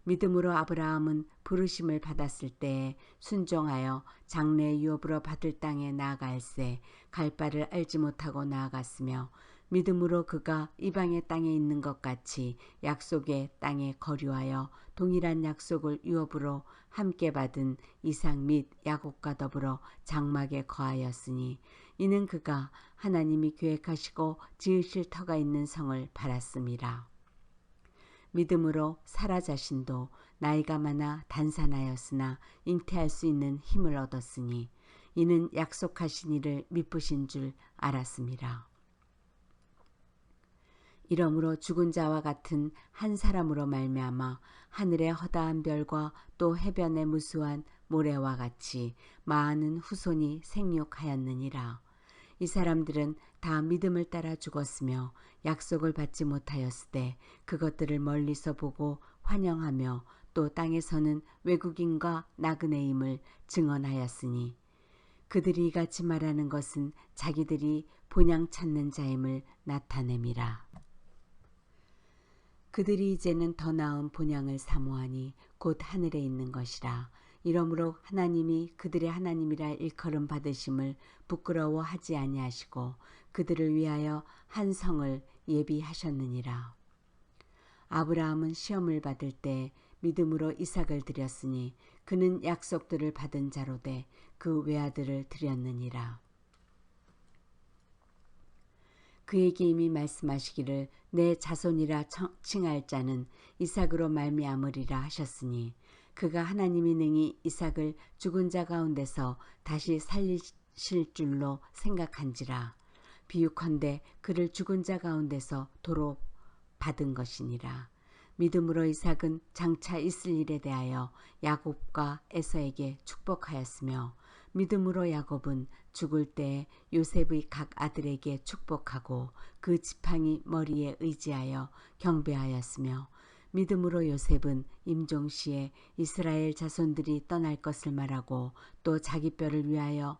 믿음으로 아브라함은 부르심을 받았을 때에 순종하여 장래 유업으로 받을 땅에 나아갈새 갈 바를 알지 못하고 나아갔으며 믿음으로 그가 이방의 땅에 있는 것 같이 약속의 땅에 거류하여 동일한 약속을 유업으로 함께 받은 이삭 및 야곱과 더불어 장막에 거하였으니 이는 그가 하나님이 계획하시고 지으실 터가 있는 성을 바랐음이라. 믿음으로 사라 자신도 나이가 많아 단산하였으나 잉태할 수 있는 힘을 얻었으니 이는 약속하신 이를 미쁘신 줄 알았음이라. 이러므로 죽은 자와 같은 한 사람으로 말미암아 하늘의 허다한 별과 또 해변의 무수한 모래와 같이 많은 후손이 생육하였느니라. 이 사람들은 다 믿음을 따라 죽었으며 약속을 받지 못하였으되 그것들을 멀리서 보고 환영하며 또 땅에서는 외국인과 나그네임을 증언하였으니 그들이 이같이 말하는 것은 자기들이 본향 찾는 자임을 나타냄이라. 그들이 이제는 더 나은 본향을 사모하니 곧 하늘에 있는 것이라. 이러므로 하나님이 그들의 하나님이라 일컬음 받으심을 부끄러워하지 아니하시고 그들을 위하여 한 성을 예비하셨느니라. 아브라함은 시험을 받을 때 믿음으로 이삭을 드렸으니 그는 약속들을 받은 자로되 그 외아들을 드렸느니라. 그에게 이미 말씀하시기를 내 자손이라 칭할 자는 이삭으로 말미암으리라 하셨으니 그가 하나님이 능히 이삭을 죽은 자 가운데서 다시 살리실 줄로 생각한지라. 비유컨대 그를 죽은 자 가운데서 도로 받은 것이니라. 믿음으로 이삭은 장차 있을 일에 대하여 야곱과 에서에게 축복하였으며 믿음으로 야곱은 죽을 때 요셉의 각 아들에게 축복하고 그 지팡이 머리에 의지하여 경배하였으며 믿음으로 요셉은 임종시에 이스라엘 자손들이 떠날 것을 말하고 또 자기 뼈를 위하여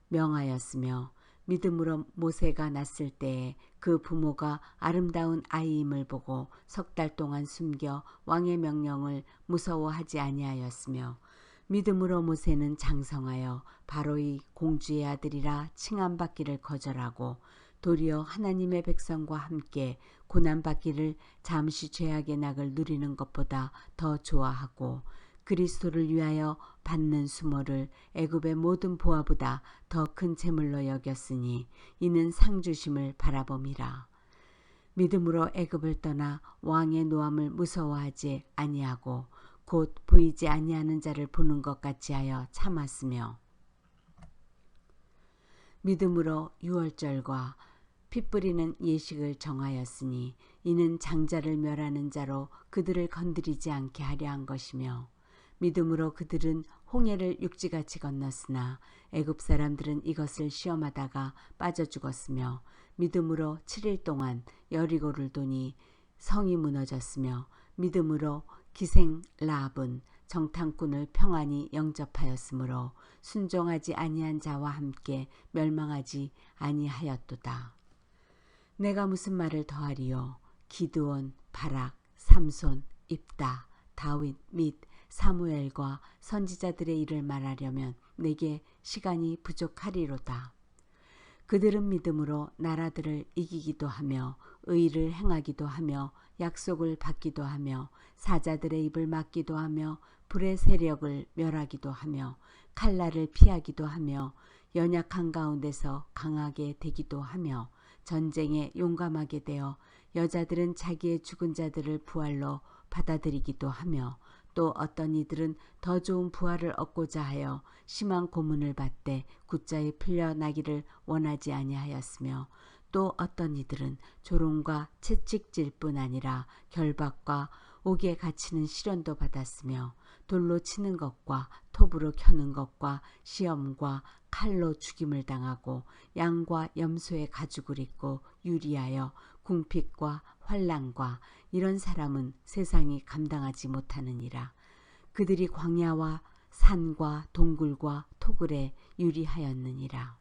명하였으며 믿음으로 모세가 났을 때에 그 부모가 아름다운 아이임을 보고 석 달 동안 숨겨 왕의 명령을 무서워하지 아니하였으며 믿음으로 모세는 장성하여 바로의 공주의 아들이라 칭함받기를 거절하고 도리어 하나님의 백성과 함께 고난받기를 잠시 죄악의 낙을 누리는 것보다 더 좋아하고 그리스도를 위하여 받는 수모를 애굽의 모든 보화보다 더 큰 재물로 여겼으니 이는 상주심을 바라봄이라. 믿음으로 애굽을 떠나 왕의 노함을 무서워하지 아니하고 곧 보이지 아니하는 자를 보는 것 같이 하여 참았으며 믿음으로 유월절과 피 뿌리는 예식을 정하였으니 이는 장자를 멸하는 자로 그들을 건드리지 않게 하려 한 것이며 믿음으로 그들은 홍해를 육지같이 건넜으나 애굽 사람들은 이것을 시험하다가 빠져 죽었으며 믿음으로 7일 동안 여리고를 도니 성이 무너졌으며 믿음으로 기생 라합은 정탐꾼을 평안히 영접하였으므로 순종하지 아니한 자와 함께 멸망하지 아니하였도다. 내가 무슨 말을 더하리요? 기드온, 바락, 삼손, 입다, 다윗 및 사무엘과 선지자들의 일을 말하려면 내게 시간이 부족하리로다. 그들은 믿음으로 나라들을 이기기도 하며 의를 행하기도 하며 약속을 받기도 하며 사자들의 입을 막기도 하며 불의 세력을 멸하기도 하며 칼날을 피하기도 하며 연약한 가운데서 강하게 되기도 하며 전쟁에 용감하게 되어 여자들은 자기의 죽은 자들을 부활로 받아들이기도 하며 또 어떤 이들은 더 좋은 부활을 얻고자 하여 심한 고문을 받되 굳자에 풀려나기를 원하지 아니하였으며 또 어떤 이들은 조롱과 채찍질 뿐 아니라 결박과 옥에 갇히는 시련도 받았으며 돌로 치는 것과 톱으로 켜는 것과 시험과 칼로 죽임을 당하고 양과 염소의 가죽을 입고 유리하여 궁핍과 환난과 이런 사람은 세상이 감당하지 못하느니라. 그들이 광야와 산과 동굴과 토굴에 유리하였느니라.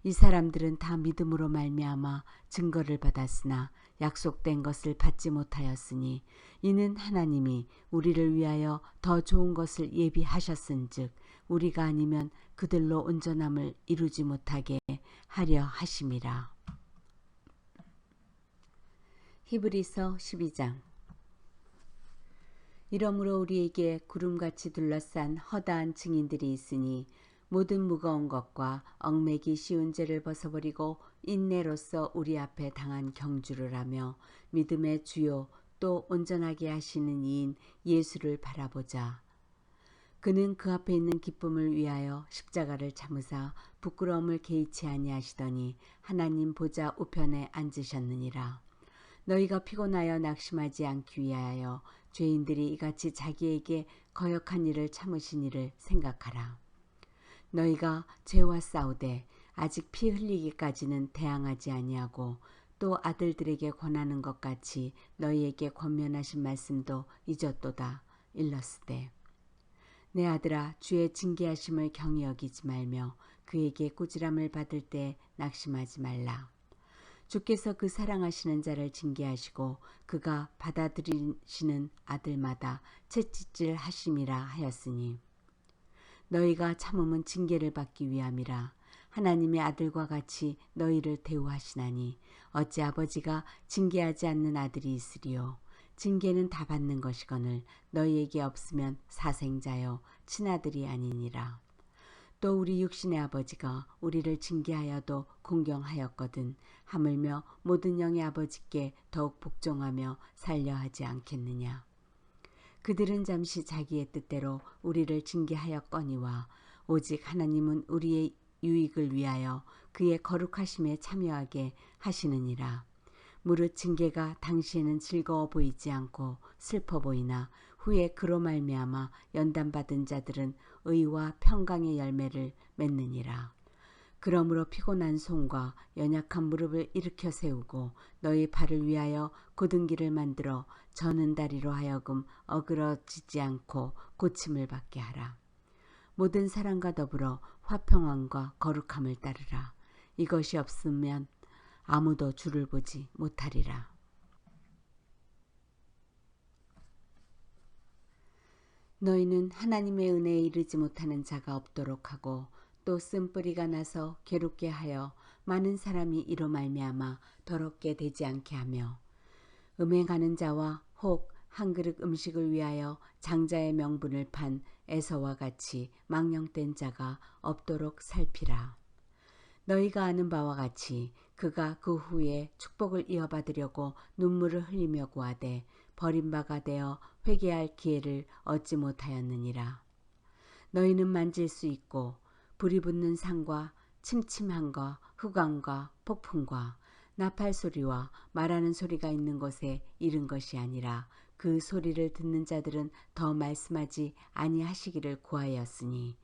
이 사람들은 다 믿음으로 말미암아 증거를 받았으나 약속된 것을 받지 못하였으니 이는 하나님이 우리를 위하여 더 좋은 것을 예비하셨은즉 우리가 아니면 그들로 온전함을 이루지 못하게 하려 하심이라. 히브리서 12장. 이러므로 우리에게 구름같이 둘러싼 허다한 증인들이 있으니 모든 무거운 것과 얽매기 쉬운 죄를 벗어버리고 인내로써 우리 앞에 당한 경주를 하며 믿음의 주요 또 온전하게 하시는 이인 예수를 바라보자. 그는 그 앞에 있는 기쁨을 위하여 십자가를 참으사 부끄러움을 개의치 아니하시더니 하나님 보좌 우편에 앉으셨느니라. 너희가 피곤하여 낙심하지 않기 위하여 죄인들이 이같이 자기에게 거역한 일을 참으신 일을 생각하라. 너희가 죄와 싸우되 아직 피 흘리기까지는 대항하지 아니하고 또 아들들에게 권하는 것 같이 너희에게 권면하신 말씀도 잊었도다. 일렀으되 내 아들아 주의 징계하심을 경히 여기지 말며 그에게 꾸지람을 받을 때 낙심하지 말라. 주께서 그 사랑하시는 자를 징계하시고 그가 받아들이시는 아들마다 채찍질 하심이라 하였으니 너희가 참음은 징계를 받기 위함이라. 하나님의 아들과 같이 너희를 대우하시나니 어찌 아버지가 징계하지 않는 아들이 있으리요. 징계는 다 받는 것이거늘 너희에게 없으면 사생자요 친아들이 아니니라. 또 우리 육신의 아버지가 우리를 징계하여도 공경하였거든 하물며 모든 영의 아버지께 더욱 복종하며 살려 하지 않겠느냐. 그들은 잠시 자기의 뜻대로 우리를 징계하였거니와 오직 하나님은 우리의 유익을 위하여 그의 거룩하심에 참여하게 하시느니라. 무릇 징계가 당시에는 즐거워 보이지 않고 슬퍼 보이나 후에 그로 말미암아 연단받은 자들은 의와 평강의 열매를 맺느니라. 그러므로 피곤한 손과 연약한 무릎을 일으켜 세우고 너희 발을 위하여 곧은 길을 만들어 저는 다리로 하여금 어그러지지 않고 고침을 받게 하라. 모든 사랑과 더불어 화평함과 거룩함을 따르라. 이것이 없으면 아무도 주를 보지 못하리라. 너희는 하나님의 은혜에 이르지 못하는 자가 없도록 하고 또 쓴뿌리가 나서 괴롭게 하여 많은 사람이 이로 말미암아 더럽게 되지 않게 하며 음행하는 자와 혹 한 그릇 음식을 위하여 장자의 명분을 판 에서와 같이 망령된 자가 없도록 살피라. 너희가 아는 바와 같이 그가 그 후에 축복을 이어받으려고 눈물을 흘리며 구하되 버림바가 되어 회개할 기회를 얻지 못하였느니라. 너희는 만질 수 있고 불이 붙는 산과 침침함과 흑암과 폭풍과 나팔 소리와 말하는 소리가 있는 곳에 이른 것이 아니라 그 소리를 듣는 자들은 더 말씀하지 아니하시기를 구하였으니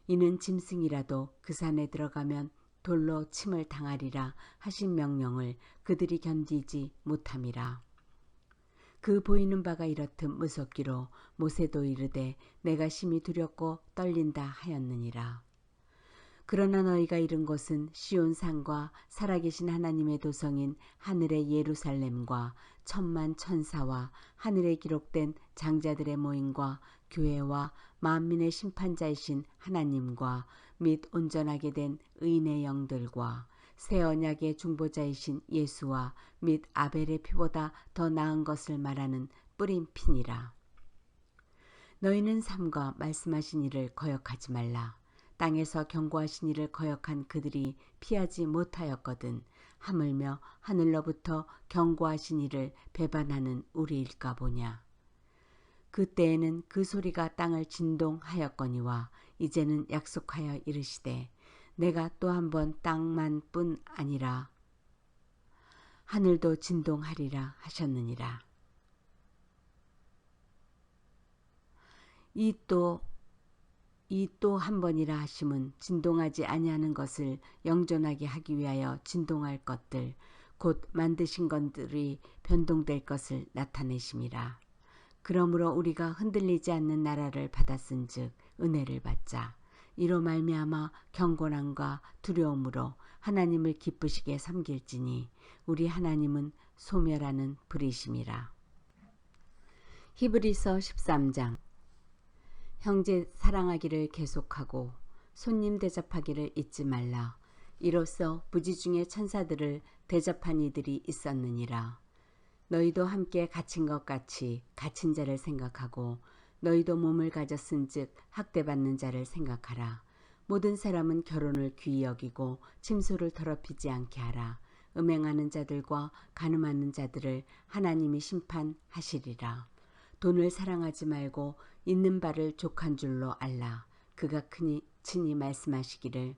이는 짐승이라도 그 산에 들어가면 돌로 침을 당하리라 하신 명령을 그들이 견디지 못함이라. 그 보이는 바가 이렇듯 무섭기로 모세도 이르되 내가 심히 두렵고 떨린다 하였느니라. 그러나 너희가 이른 곳은 시온 산과 살아계신 하나님의 도성인 하늘의 예루살렘과 천만 천사와 하늘에 기록된 장자들의 모임과 교회와 만민의 심판자이신 하나님과 및 온전하게 된 의인의 영들과 새 언약의 중보자이신 예수와 및 아벨의 피보다 더 나은 것을 말하는 뿌린 피니라. 너희는 삼가 말씀하신 이를 거역하지 말라. 땅에서 경고하신 이를 거역한 그들이 피하지 못하였거든 하물며 하늘로부터 경고하신 이를 배반하는 우리일까 보냐. 그때에는 그 소리가 땅을 진동하였거니와 이제는 약속하여 이르시되 내가 또 한 번 땅만 뿐 아니라 하늘도 진동하리라 하셨느니라. 이 또 한 번이라 하심은 진동하지 아니하는 것을 영존하게 하기 위하여 진동할 것들 곧 만드신 것들이 변동될 것을 나타내심이라. 그러므로 우리가 흔들리지 않는 나라를 받았은즉 은혜를 받자. 이로 말미암아 경건함과 두려움으로 하나님을 기쁘시게 섬길지니 우리 하나님은 소멸하는 불이심이라. 히브리서 13장. 형제 사랑하기를 계속하고 손님 대접하기를 잊지 말라. 이로써 부지 중에 천사들을 대접한 이들이 있었느니라. 너희도 함께 갇힌 것 같이 갇힌 자를 생각하고 너희도 몸을 가졌은즉 학대받는 자를 생각하라. 모든 사람은 결혼을 귀히 여기고 침소를 더럽히지 않게 하라. 음행하는 자들과 간음하는 자들을 하나님이 심판하시리라. 돈을 사랑하지 말고 있는 바를 족한 줄로 알라. 그가 친히 말씀하시기를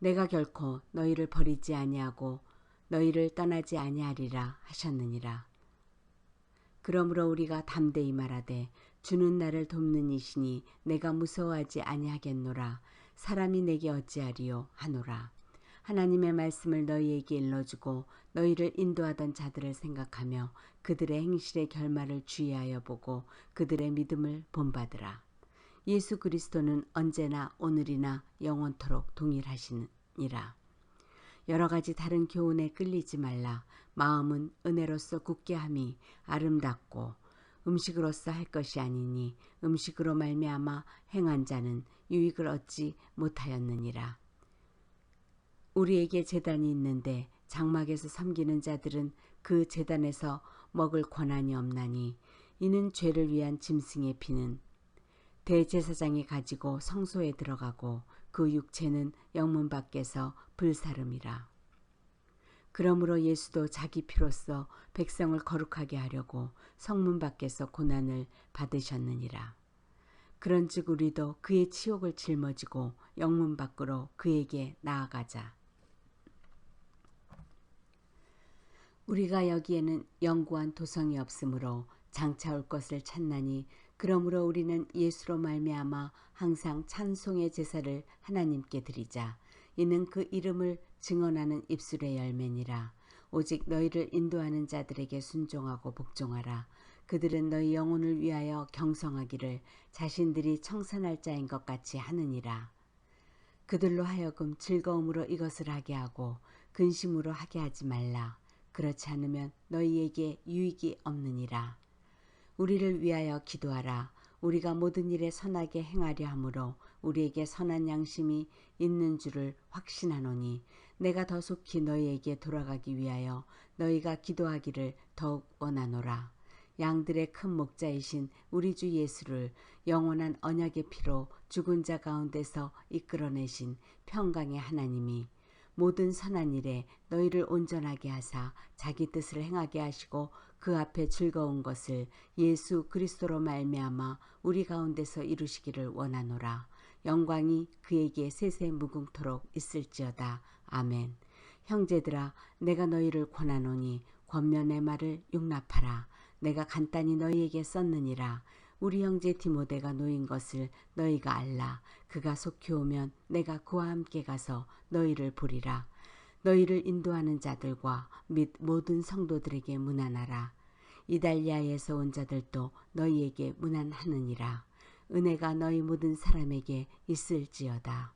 내가 결코 너희를 버리지 아니하고 너희를 떠나지 아니하리라 하셨느니라. 그러므로 우리가 담대히 말하되 주는 나를 돕는 이시니 내가 무서워하지 아니하겠노라. 사람이 내게 어찌하리요 하노라. 하나님의 말씀을 너희에게 일러주고 너희를 인도하던 자들을 생각하며 그들의 행실의 결말을 주의하여 보고 그들의 믿음을 본받으라. 예수 그리스도는 언제나 오늘이나 영원토록 동일하시니라. 여러 가지 다른 교훈에 끌리지 말라. 마음은 은혜로서 굳게 함이 아름답고 음식으로서 할 것이 아니니 음식으로 말미암아 행한 자는 유익을 얻지 못하였느니라. 우리에게 제단이 있는데 장막에서 섬기는 자들은 그 제단에서 먹을 권한이 없나니 이는 죄를 위한 짐승의 피는 대제사장이 가지고 성소에 들어가고 그 육체는 영문 밖에서 불사름이라. 그러므로 예수도 자기 피로써 백성을 거룩하게 하려고 성문 밖에서 고난을 받으셨느니라. 그런즉 우리도 그의 치욕을 짊어지고 영문 밖으로 그에게 나아가자. 우리가 여기에는 영구한 도성이 없으므로 장차 올 것을 찾나니 그러므로 우리는 예수로 말미암아 항상 찬송의 제사를 하나님께 드리자. 이는 그 이름을 증언하는 입술의 열매니라. 오직 너희를 인도하는 자들에게 순종하고 복종하라. 그들은 너희 영혼을 위하여 경성하기를 자신들이 청산할 자인 것 같이 하느니라. 그들로 하여금 즐거움으로 이것을 하게 하고 근심으로 하게 하지 말라. 그렇지 않으면 너희에게 유익이 없느니라. 우리를 위하여 기도하라. 우리가 모든 일에 선하게 행하려 하므로 우리에게 선한 양심이 있는 줄을 확신하노니 내가 더 속히 너희에게 돌아가기 위하여 너희가 기도하기를 더욱 원하노라. 양들의 큰 목자이신 우리 주 예수를 영원한 언약의 피로 죽은 자 가운데서 이끌어내신 평강의 하나님이 모든 선한 일에 너희를 온전하게 하사 자기 뜻을 행하게 하시고 그 앞에 즐거운 것을 예수 그리스도로 말미암아 우리 가운데서 이루시기를 원하노라. 영광이 그에게 세세 무궁토록 있을지어다. 아멘. 형제들아, 내가 너희를 권하노니 권면의 말을 용납하라. 내가 간단히 너희에게 썼느니라. 우리 형제 디모데가 놓인 것을 너희가 알라. 그가 속히 오면 내가 그와 함께 가서 너희를 보리라. 너희를 인도하는 자들과 및 모든 성도들에게 문안하라. 이달리아에서 온 자들도 너희에게 문안하느니라. 은혜가 너희 모든 사람에게 있을지어다.